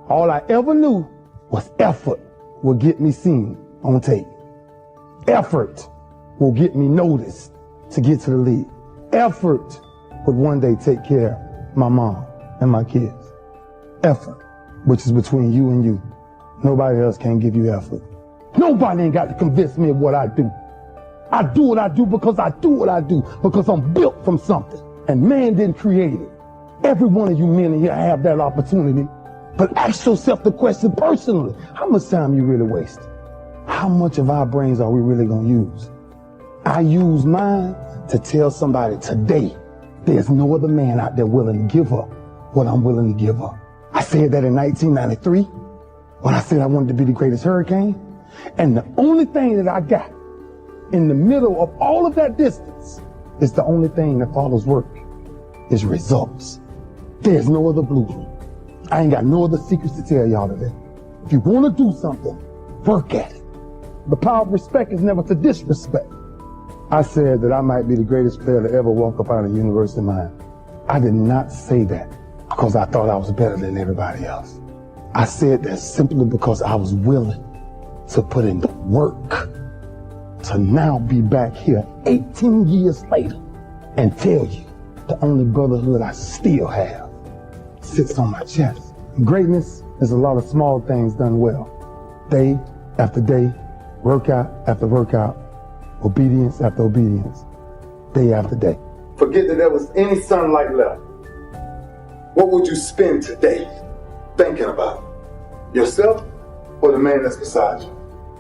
All I ever knew was effort will get me seen on tape. Effort will get me noticed to get to the league. Effort would one day take care of my mom and my kids. Effort, which is between you and you. Nobody else can give you effort. Nobody ain't got to convince me of what I do. I do what I do because I do what I do, because I'm built from something. And man didn't create it. Every one of you men in here have that opportunity. But ask yourself the question personally. How much time you really waste? How much of our brains are we really going to use? I use mine to tell somebody today, there's no other man out there willing to give up what I'm willing to give up. I said that in 1993 when I said I wanted to be the greatest hurricane. And the only thing that I got in the middle of all of that distance is the only thing that follows work is results. There's no other blueprint. I ain't got no other secrets to tell y'all today. If you want to do something, work at it. The power of respect is never to disrespect. I said that I might be the greatest player to ever walk up out of University of Miami. I did not say that because I thought I was better than everybody else. I said that simply because I was willing to put in the work to now be back here 18 years later and tell you the only brotherhood I still have sits on my chest. Greatness is a lot of small things done well. Day after day, workout after workout, obedience after obedience, day after day. Forget that there was any sunlight left. What would you spend today thinking about? Yourself or the man that's beside you?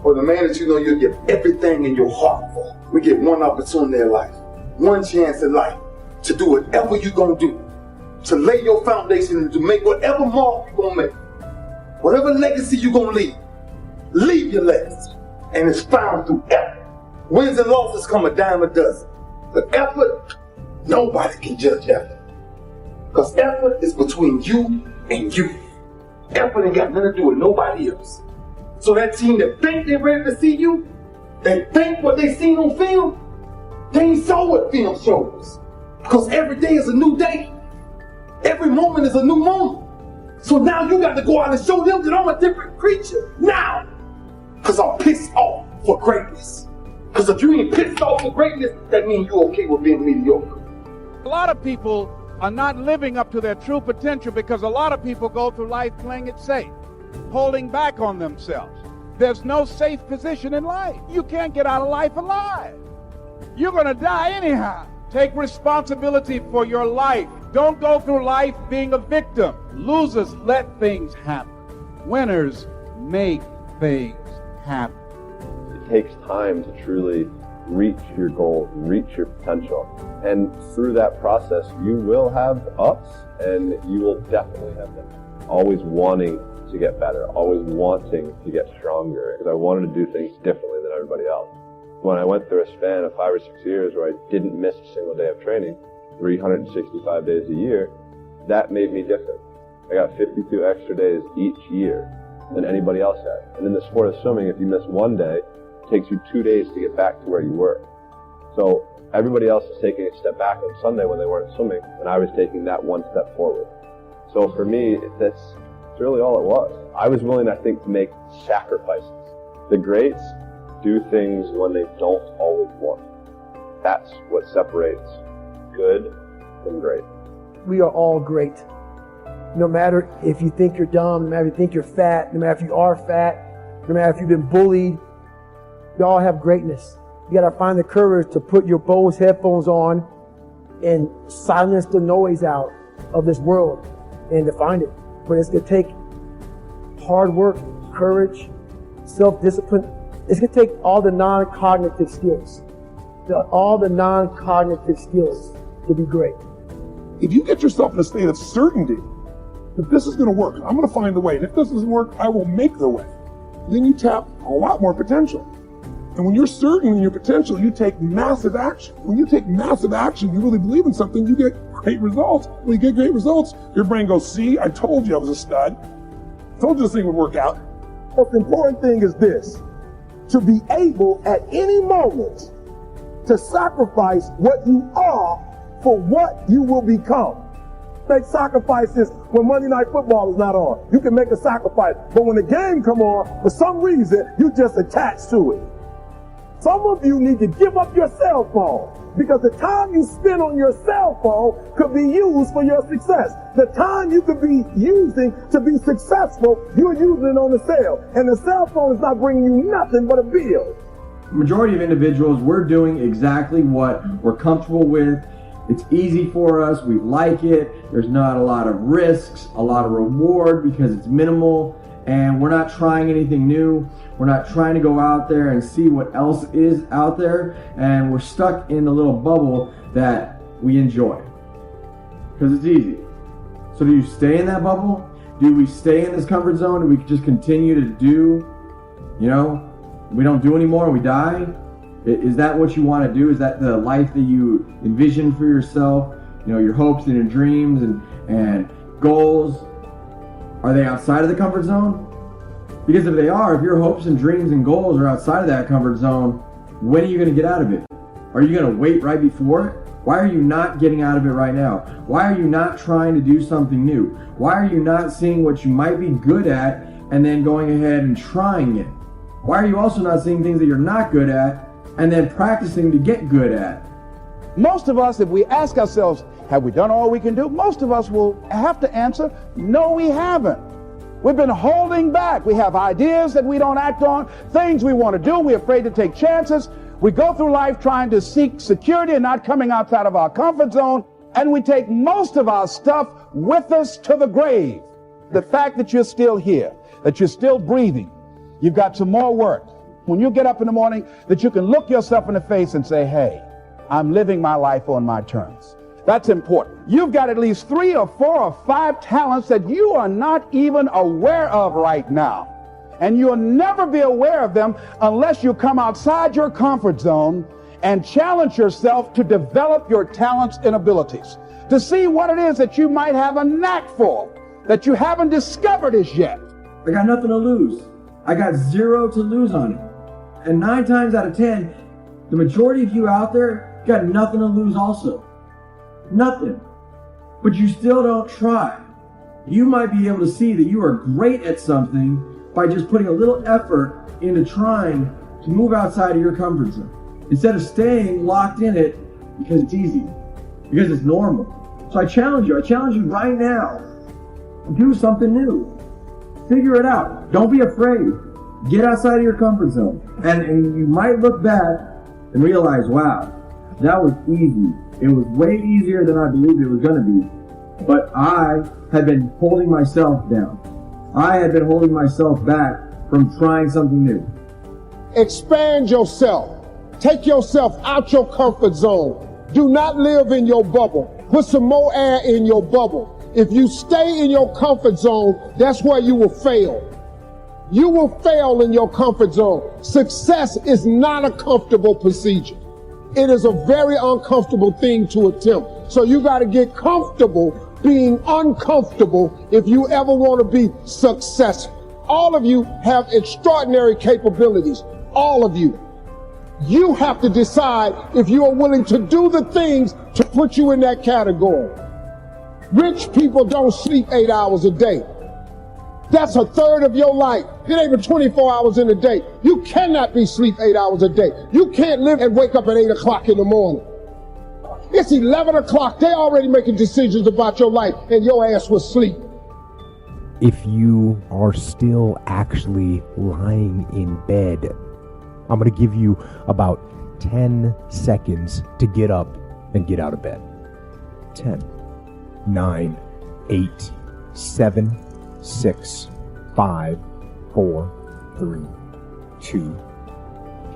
Or the man that you know you'll give everything in your heart for? We get one opportunity in life, one chance in life to do whatever you're going to do, to lay your foundation and to make whatever mark you're going to make, whatever legacy you're going to leave your legacy. And it's found through effort. Wins and losses come a dime a dozen. But effort, nobody can judge effort. Because effort is between you and you. Effort ain't got nothing to do with nobody else. So that team that think they're ready to see you, they think what they seen on film, they ain't saw what film shows. Because every day is a new day. Every moment is a new moment. So now you got to go out and show them that I'm a different creature. Now. Because I'm pissed off for greatness. Because if you ain't pissed off for greatness, that means you're okay with being mediocre. A lot of people are not living up to their true potential because a lot of people go through life playing it safe, holding back on themselves. There's no safe position in life. You can't get out of life alive. You're going to die anyhow. Take responsibility for your life. Don't go through life being a victim. Losers let things happen. Winners make things happen. It takes time to truly reach your goal, reach your potential. And through that process, you will have ups and you will definitely have downs. Always wanting to get better, always wanting to get stronger, because I wanted to do things differently than everybody else. When I went through a span of 5 or 6 years where I didn't miss a single day of training, 365 days a year, that made me different. I got 52 extra days each year than anybody else had. And in the sport of swimming, if you miss one day, it takes you 2 days to get back to where you were. So everybody else is taking a step back on Sunday when they weren't swimming, and I was taking that one step forward. So for me, that's really all it was. I was willing, I think, to make sacrifices. The greats do things when they don't always want. That's what separates good from great. We are all great. No matter if you think you're dumb, no matter if you think you're fat, no matter if you are fat, no matter if you've been bullied, we all have greatness. You gotta find the courage to put your Bose headphones on and silence the noise out of this world and to find it. But it's gonna take hard work, courage, self-discipline. It's gonna take all the non-cognitive skills. All the non-cognitive skills to be great. If you get yourself in a state of certainty that this is going to work, I'm going to find the way, and if this doesn't work, I will make the way, then you tap a lot more potential. And when you're certain in your potential, you take massive action. When you take massive action, you really believe in something, you get great results. When you get great results, your brain goes, see, I told you I was a stud. I told you this thing would work out. Most important thing is this: to be able at any moment to sacrifice what you are for what you will become. make sacrifices when Monday Night Football is not on. You can make a sacrifice. But when the game come on, for some reason, you just attach to it. Some of you need to give up your cell phone, because the time you spend on your cell phone could be used for your success. The time you could be using to be successful, you're using it on the cell. And the cell phone is not bringing you nothing but a bill. The majority of individuals, we're doing exactly what we're comfortable with. It's easy for us. We like it. There's not a lot of risks, a lot of reward because it's minimal, and we're not trying anything new. We're not trying to go out there and see what else is out there, and we're stuck in the little bubble that we enjoy because it's easy. So do you stay in that bubble? Do we stay in this comfort zone? Do we just continue to do, we don't do anymore and we die? Is that what you want to do? Is that the life that you envision for yourself? Your hopes and your dreams and goals, are they outside of the comfort zone? Because if they are, if your hopes and dreams and goals are outside of that comfort zone, when are you going to get out of it? Are you going to wait right before it? Why are you not getting out of it right now? Why are you not trying to do something new? Why are you not seeing what you might be good at and then going ahead and trying it? Why are you also not seeing things that you're not good at and then practicing to get good at? Most of us, if we ask ourselves, have we done all we can do? Most of us will have to answer, no, we haven't. We've been holding back. We have ideas that we don't act on, things we want to do. We're afraid to take chances. We go through life trying to seek security and not coming outside of our comfort zone. And we take most of our stuff with us to the grave. The fact that you're still here, that you're still breathing, you've got some more work. When you get up in the morning, that you can look yourself in the face and say, hey, I'm living my life on my terms. That's important. You've got at least 3 or 4 or 5 talents that you are not even aware of right now. And you'll never be aware of them unless you come outside your comfort zone and challenge yourself to develop your talents and abilities, to see what it is that you might have a knack for, that you haven't discovered as yet. I got nothing to lose. I got 0 to lose on it. And 9 times out of 10, the majority of you out there got nothing to lose also. Nothing. But you still don't try. You might be able to see that you are great at something by just putting a little effort into trying to move outside of your comfort zone, instead of staying locked in it because it's easy, because it's normal. So I challenge you right now, do something new. Figure it out. Don't be afraid. Get outside of your comfort zone. And you might look back and realize, wow, that was easy. It was way easier than I believed it was going to be. But I had been holding myself down. I had been holding myself back from trying something new. Expand yourself. Take yourself out your comfort zone. Do not live in your bubble. Put some more air in your bubble. If you stay in your comfort zone, that's where you will fail. You will fail in your comfort zone. Success is not a comfortable procedure. It is a very uncomfortable thing to attempt. So you got to get comfortable being uncomfortable if you ever want to be successful. All of you have extraordinary capabilities. All of you. You have to decide if you are willing to do the things to put you in that category. Rich people don't sleep 8 hours a day. That's 1/3 of your life. It ain't even 24 hours in a day. You cannot be sleep 8 hours a day. You can't live and wake up at 8 o'clock in the morning. It's 11 o'clock. They already making decisions about your life and your ass was asleep. If you are still actually lying in bed, I'm going to give you about 10 seconds to get up and get out of bed. 10, 9, 8, 7, 6, 5, 4, 3, 2.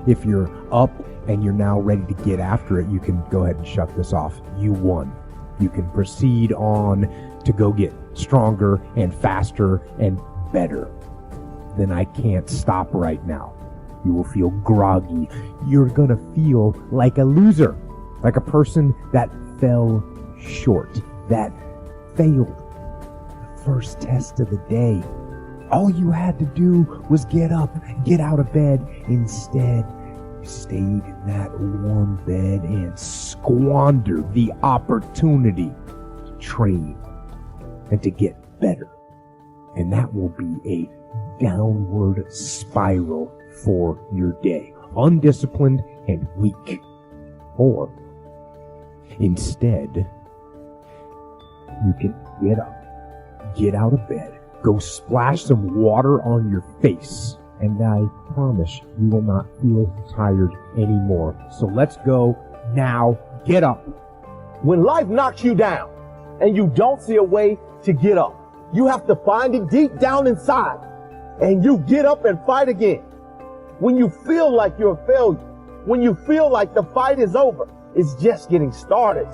If you're up and you're now ready to get after it, you can go ahead and shut this off. You won. You can proceed on to go get stronger and faster and better. Then I can't stop right now. You will feel groggy. You're gonna feel like a loser, like a person that fell short, that failed the first test of the day. All you had to do was get up, get out of bed. Instead, you stayed in that warm bed and squandered the opportunity to train, and to get better. And that will be a downward spiral for your day. Undisciplined and weak. Or, instead, you can get up, get out of bed, go splash some water on your face, and I promise you will not feel tired anymore. So let's go now. Get up. When life knocks you down and you don't see a way to get up, you have to find it deep down inside, and you get up and fight again. When you feel like you're a failure, when you feel like the fight is over, it's just getting started.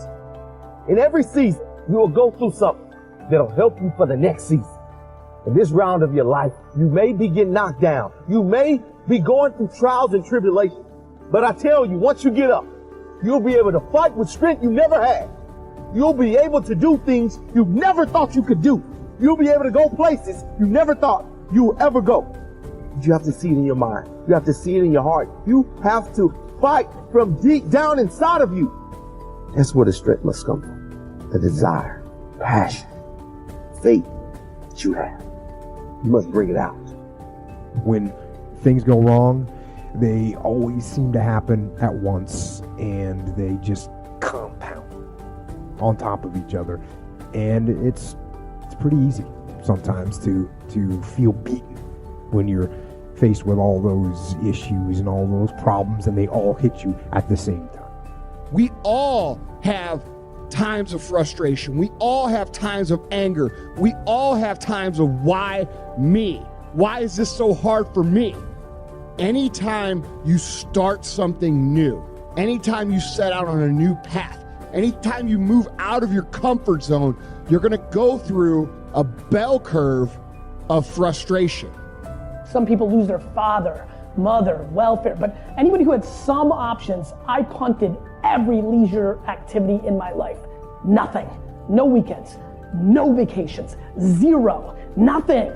In every season, you will go through something that'll help you for the next season. In this round of your life, you may be getting knocked down. You may be going through trials and tribulations. But I tell you, once you get up, you'll be able to fight with strength you never had. You'll be able to do things you never thought you could do. You'll be able to go places you never thought you would ever go. But you have to see it in your mind. You have to see it in your heart. You have to fight from deep down inside of you. That's where the strength must come from. The desire, passion, faith that you have. You must bring it out. When things go wrong, they always seem to happen at once, and they just compound on top of each other. And it's pretty easy sometimes to feel beaten when you're faced with all those issues and all those problems, and they all hit you at the same time. We all have times of frustration. We all have times of anger. We all have times of why me? Why is this so hard for me? Anytime you start something new, anytime you set out on a new path, anytime you move out of your comfort zone, you're going to go through a bell curve of frustration. Some people lose their father, mother, welfare, but anybody who had some options, I punted every leisure activity in my life. Nothing. No weekends. No vacations. Zero. Nothing.